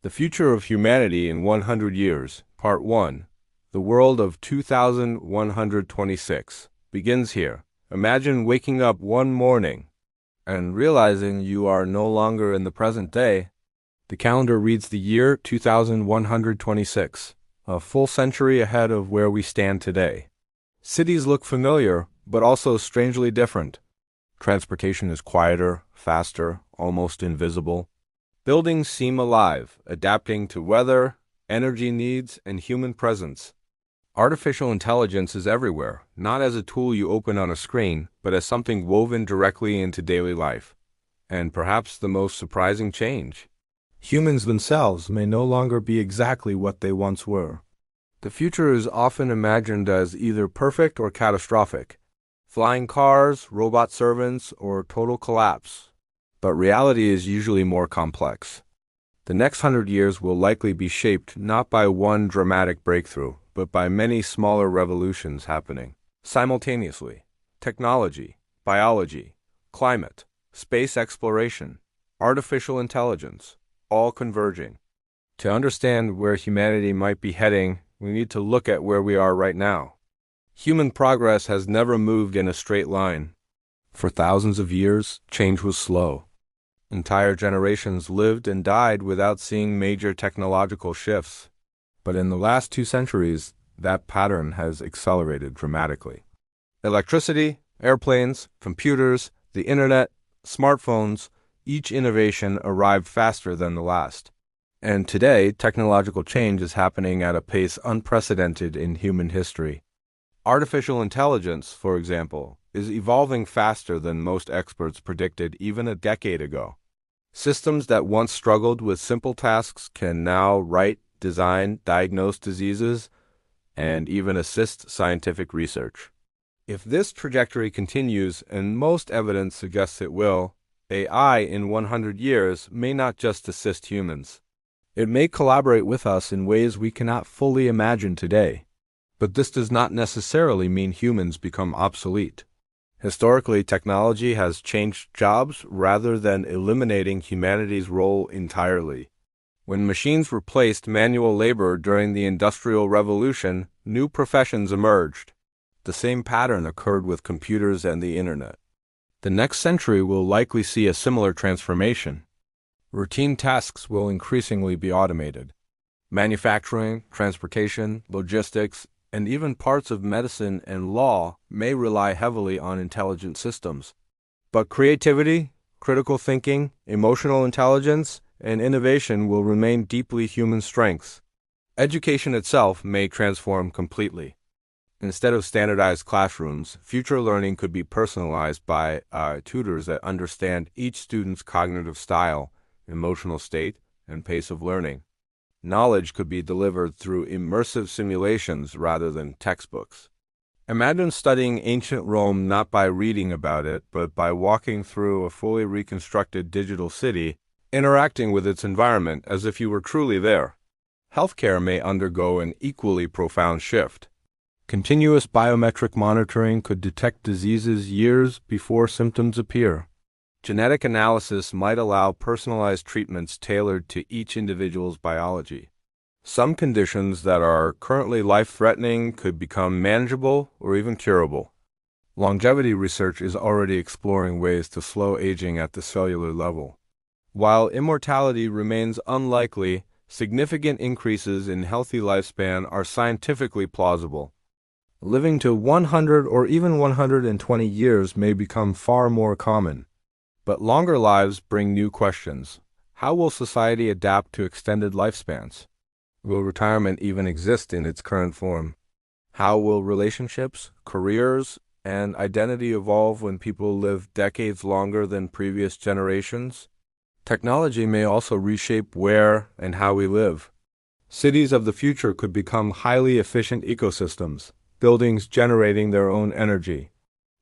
The Future of Humanity in 100 Years, Part 1. The World of 2126 begins here. Imagine waking up one morning and realizing you are no longer in the present day. The calendar reads the year 2126, a full century ahead of where we stand today. Cities look familiar, but also strangely different. Transportation is quieter, faster, almost invisible. Buildings seem alive, adapting to weather, energy needs, and human presence. Artificial intelligence is everywhere, not as a tool you open on a screen, but as something woven directly into daily life. And perhaps the most surprising change: humans themselves may no longer be exactly what they once were. The future is often imagined as either perfect or catastrophic. Flying cars, robot servants, or total collapse. But reality is usually more complex. The next 100 years will likely be shaped not by one dramatic breakthrough, but by many smaller revolutions happening simultaneously. Technology, biology, climate, space exploration, artificial intelligence, all converging. To understand where humanity might be heading, we need to look at where we are right now. Human progress has never moved in a straight line. For thousands of years, change was slow. Entire generations lived and died without seeing major technological shifts. But in the last 2 centuries, that pattern has accelerated dramatically. Electricity, airplanes, computers, the internet, smartphones, each innovation arrived faster than the last. And today, technological change is happening at a pace unprecedented in human history. Artificial intelligence, for example, is evolving faster than most experts predicted even a decade ago. Systems that once struggled with simple tasks can now write, design, diagnose diseases, and even assist scientific research. If this trajectory continues, and most evidence suggests it will, AI in 100 years may not just assist humans. It may collaborate with us in ways we cannot fully imagine today. But this does not necessarily mean humans become obsolete. Historically, technology has changed jobs rather than eliminating humanity's role entirely. When machines replaced manual labor during the Industrial Revolution, new professions emerged. The same pattern occurred with computers and the internet. The next century will likely see a similar transformation. Routine tasks will increasingly be automated. Manufacturing, transportation, logistics, and even parts of medicine and law may rely heavily on intelligent systems. But creativity, critical thinking, emotional intelligence, and innovation will remain deeply human strengths. Education itself may transform completely. Instead of standardized classrooms, future learning could be personalized by tutors that understand each student's cognitive style, emotional state, and pace of learning. Knowledge could be delivered through immersive simulations rather than textbooks. Imagine studying ancient Rome not by reading about it, but by walking through a fully reconstructed digital city, interacting with its environment as if you were truly there. Healthcare may undergo an equally profound shift. Continuous biometric monitoring could detect diseases years before symptoms appear. Genetic analysis might allow personalized treatments tailored to each individual's biology. Some conditions that are currently life-threatening could become manageable or even curable. Longevity research is already exploring ways to slow aging at the cellular level. While immortality remains unlikely, significant increases in healthy lifespan are scientifically plausible. Living to 100 or even 120 years may become far more common. But longer lives bring new questions. How will society adapt to extended lifespans? Will retirement even exist in its current form? How will relationships, careers, and identity evolve when people live decades longer than previous generations? Technology may also reshape where and how we live. Cities of the future could become highly efficient ecosystems, buildings generating their own energy,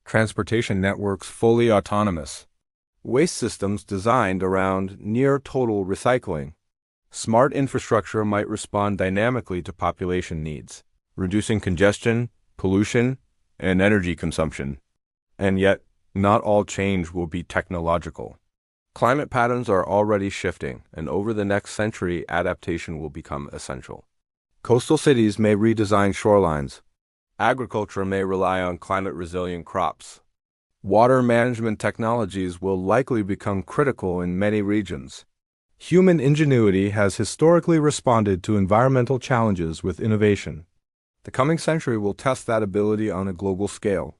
transportation networks fully autonomous, waste systems designed around near-total recycling. Smart infrastructure might respond dynamically to population needs, reducing congestion, pollution, and energy consumption. And yet, not all change will be technological. Climate patterns are already shifting, and over the next century, adaptation will become essential. Coastal cities may redesign shorelines. Agriculture may rely on climate-resilient crops. Water management technologies will likely become critical in many regions. Human ingenuity has historically responded to environmental challenges with innovation. The coming century will test that ability on a global scale.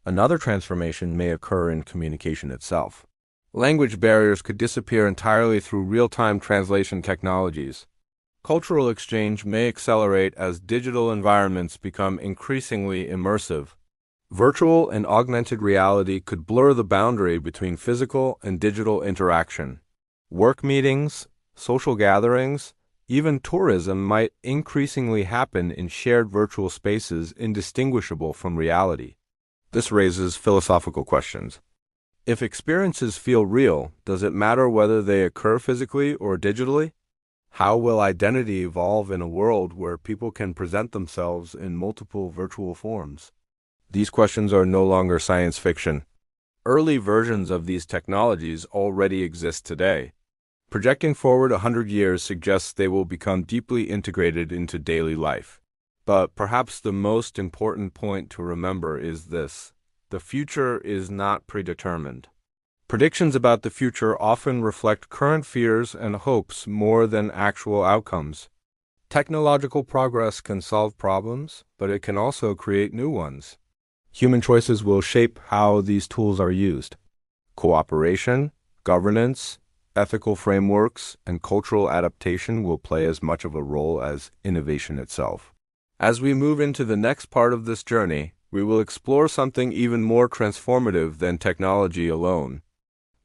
Another transformation may occur in communication itself. Language barriers could disappear entirely through real-time translation technologies. Cultural exchange may accelerate as digital environments become increasingly immersive. Virtual and augmented reality could blur the boundary between physical and digital interaction. Work meetings, social gatherings, even tourism might increasingly happen in shared virtual spaces indistinguishable from reality. This raises philosophical questions. If experiences feel real, does it matter whether they occur physically or digitally? How will identity evolve in a world where people can present themselves in multiple virtual forms? These questions are no longer science fiction. Early versions of these technologies already exist today. Projecting forward 100 years suggests they will become deeply integrated into daily life. But perhaps the most important point to remember is this: the future is not predetermined. Predictions about the future often reflect current fears and hopes more than actual outcomes. Technological progress can solve problems, but it can also create new ones. Human choices will shape how these tools are used. Cooperation, governance, ethical frameworks, and cultural adaptation will play as much of a role as innovation itself. As we move into the next part of this journey, we will explore something even more transformative than technology alone: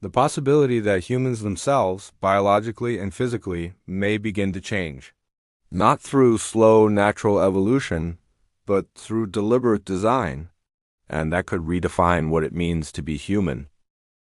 the possibility that humans themselves, biologically and physically, may begin to change. Not through slow natural evolution, but through deliberate design. And that could redefine what it means to be human.